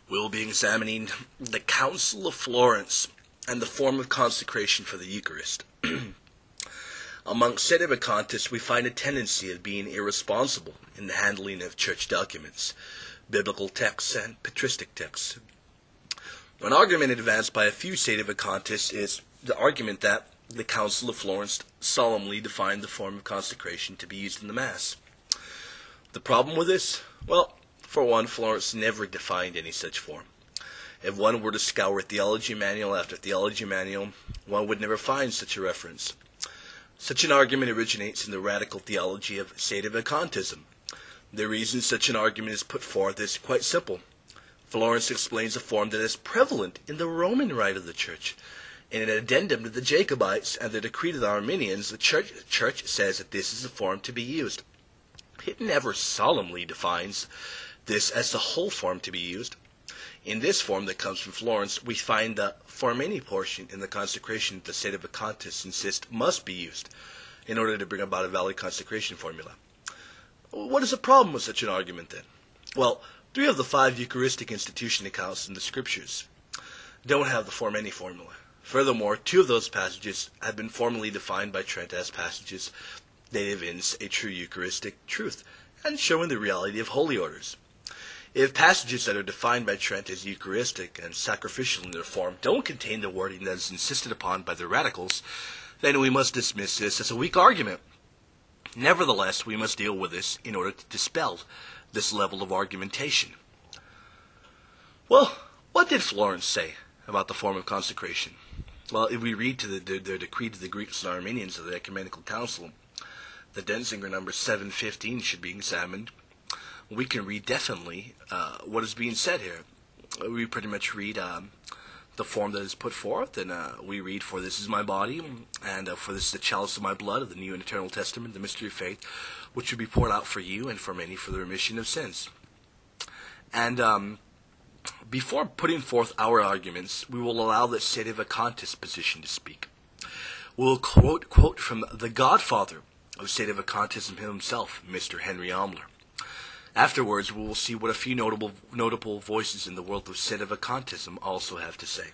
We'll be examining the Council of Florence and the form of consecration for the Eucharist. Among Sedevacantists, we find a tendency of being irresponsible in the handling of church documents, biblical texts, and patristic texts. An argument advanced by a few Sedevacantists is the argument that the Council of Florence solemnly defined the form of consecration to be used in the Mass. The problem with this? Well, for one, Florence never defined any such form. If one were to scour theology manual after theology manual, one would never find such a reference. Such an argument originates in the radical theology of Sedevacantism. The reason such an argument is put forth is quite simple. Florence explains a form that is prevalent in the Roman rite of the Church. In an addendum to the Jacobites and the decree to the Armenians, the Church says that this is the form to be used. It never solemnly defines this as the whole form to be used. In this form that comes from Florence, we find the for many portion in the consecration that the Sedevacantists insist must be used in order to bring about a valid consecration formula. What is the problem with such an argument then? Well, 3 of the 5 Eucharistic institution accounts in the Scriptures don't have the for many formula. Furthermore, 2 of those passages have been formally defined by Trent as passages that evince a true Eucharistic truth and showing the reality of holy orders. If passages that are defined by Trent as Eucharistic and sacrificial in their form don't contain the wording that is insisted upon by the radicals, then we must dismiss this as a weak argument. Nevertheless, we must deal with this in order to dispel this level of argumentation. Well, what did Florence say about the form of consecration? Well, if we read to their decree to the Greeks and Armenians of the Ecumenical Council, the Denzinger number 715 should be examined. We can read definitely what is being said here. We pretty much read the form that is put forth, and we read, "For this is my body, and for this is the chalice of my blood of the New and Eternal Testament, the mystery of faith, which will be poured out for you and for many for the remission of sins." And before putting forth our arguments, we will allow the Sedevacantist position to speak. We'll quote from the godfather of Sedevacantism himself, Mr. Henry Omlor. Afterwards, we will see what a few notable voices in the world of Sedevacantism also have to say.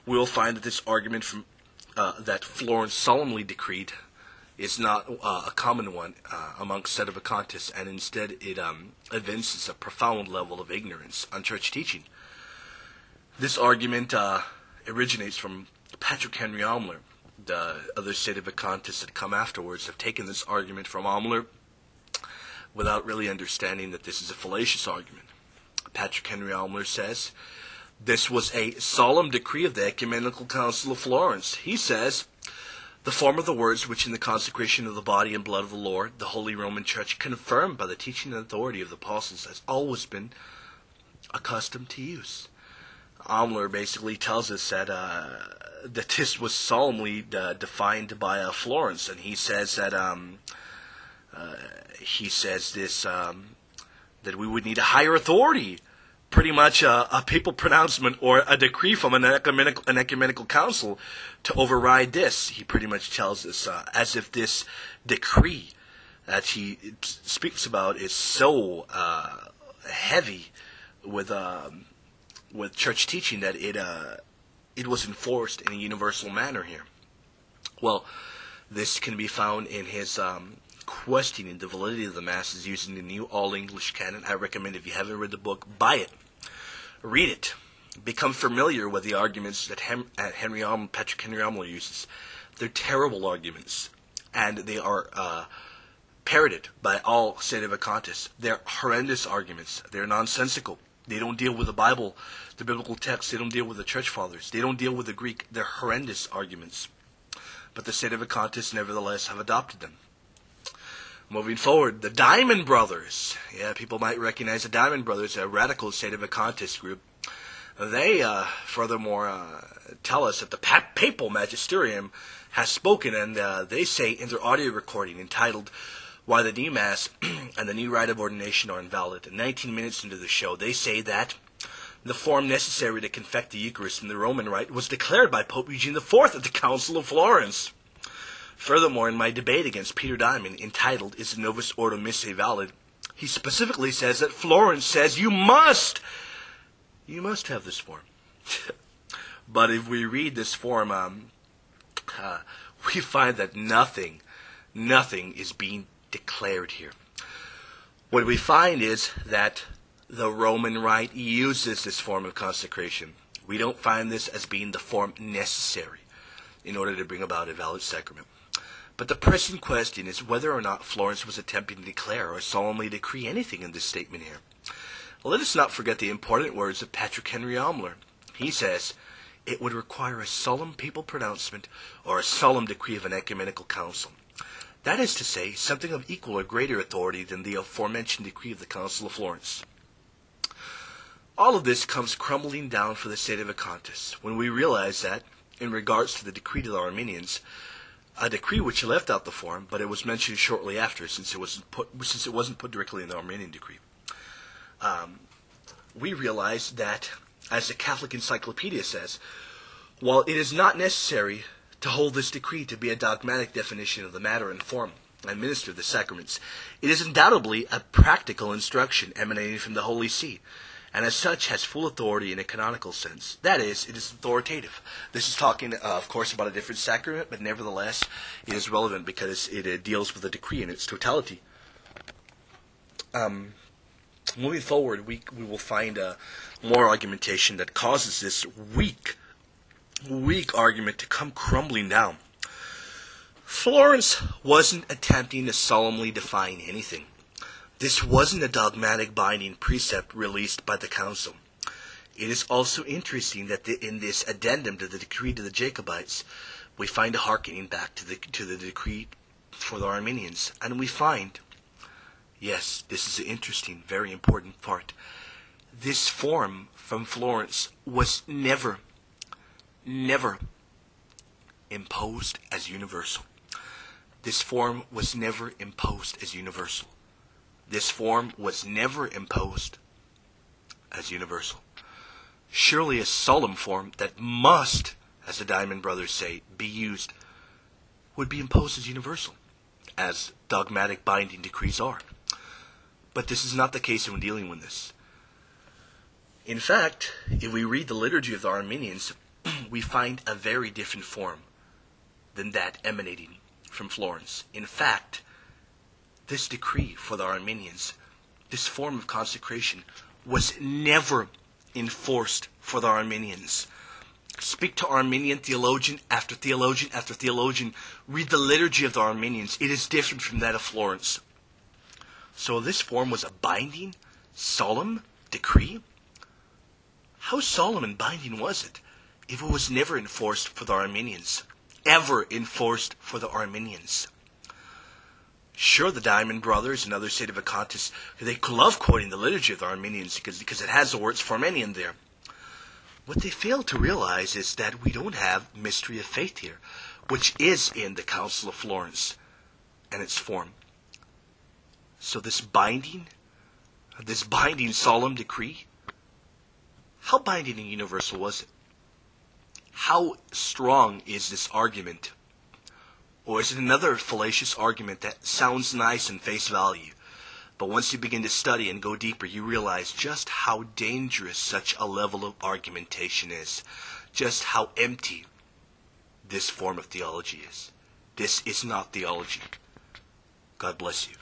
We will find that this argument from that Florence solemnly decreed is not a common one amongst Sedevacantists, and instead it evinces a profound level of ignorance on church teaching. This argument originates from Patrick Henry Omlor. The other Sedevacantists that come afterwards have taken this argument from Omlor without really understanding that this is a fallacious argument. Patrick Henry Omlor says, "This was a solemn decree of the Ecumenical Council of Florence." He says, "The form of the words which in the consecration of the body and blood of the Lord, the Holy Roman Church, confirmed by the teaching and authority of the apostles, has always been accustomed to use." Omlor basically tells us that this was solemnly defined by Florence, and he says that that we would need a higher authority, pretty much a papal pronouncement or a decree from an ecumenical council to override this. He pretty much tells us as if this decree that he speaks about is so heavy with church teaching that it was enforced in a universal manner here. Well, this can be found in his questioning the validity of the Masses using the new all-English canon. I recommend, if you haven't read the book, buy it. Read it. Become familiar with the arguments that Patrick Henry Omlor uses. They're terrible arguments, and they are parroted by all Sedevacantists. They're horrendous arguments. They're nonsensical. They don't deal with the Bible, the biblical text. They don't deal with the church fathers. They don't deal with the Greek. They're horrendous arguments. But the Sedevacantists nevertheless have adopted them. Moving forward, the Diamond Brothers. Yeah, people might recognize the Diamond Brothers, a radical Sedevacantist group. They, furthermore, tell us that the papal magisterium has spoken, and they say in their audio recording entitled "Why the New Mass and the New Rite of Ordination Are Invalid." 19 minutes into the show, they say that the form necessary to confect the Eucharist in the Roman Rite was declared by Pope Eugene IV at the Council of Florence. Furthermore, in my debate against Peter Diamond, entitled "Is the Novus Ordo Missae Valid?", he specifically says that Florence says you must you must have this form. But if we read this form, we find that nothing is being declared here. What we find is that the Roman Rite uses this form of consecration. We don't find this as being the form necessary in order to bring about a valid sacrament. But the pressing question is whether or not Florence was attempting to declare or solemnly decree anything in this statement here. Let us not forget the important words of Patrick Henry Omlor. He says, "It would require a solemn papal pronouncement or a solemn decree of an ecumenical council." That is to say, something of equal or greater authority than the aforementioned decree of the Council of Florence. All of this comes crumbling down for the Sedevacantists when we realize that, in regards to the decree to the Armenians, a decree which left out the form, but it was mentioned shortly after, since it wasn't put directly in the Armenian decree. We realize that, as the Catholic Encyclopedia says, while it is not necessary to hold this decree to be a dogmatic definition of the matter and form and minister of the sacraments, it is undoubtedly a practical instruction emanating from the Holy See, and as such has full authority in a canonical sense. That is, it is authoritative. This is talking, of course, about a different sacrament, but nevertheless, it is relevant because it deals with the decree in its totality. Moving forward, we will find more argumentation that causes this weak argument to come crumbling down. Florence wasn't attempting to solemnly define anything. This wasn't a dogmatic binding precept released by the council. It is also interesting that in this addendum to the decree to the Jacobites, we find a hearkening back to the decree for the Armenians, and we find, yes, this is an interesting, very important part, this form from Florence was never imposed as universal. This form was never imposed as universal. This form was never imposed as universal. Surely a solemn form that must, as the Diamond Brothers say, be used, would be imposed as universal, as dogmatic binding decrees are. But this is not the case when dealing with this. In fact, if we read the liturgy of the Armenians, we find a very different form than that emanating from Florence. In fact, this decree for the Armenians, this form of consecration, was never enforced for the Armenians. Speak to Armenian theologian after theologian after theologian. Read the liturgy of the Armenians. It is different from that of Florence. So this form was a binding, solemn decree? How solemn and binding was it if it was never enforced for the Armenians? Ever enforced for the Armenians? Sure, the Diamond Brothers and other Sedevacantists, they love quoting the liturgy of the Armenians because it has the words Armenian there. What they fail to realize is that we don't have mystery of faith here, which is in the Council of Florence and its form. So this binding solemn decree, how binding and universal was it? How strong is this argument? Or is it another fallacious argument that sounds nice in face value, but once you begin to study and go deeper, you realize just how dangerous such a level of argumentation is, just how empty this form of theology is. This is not theology. God bless you.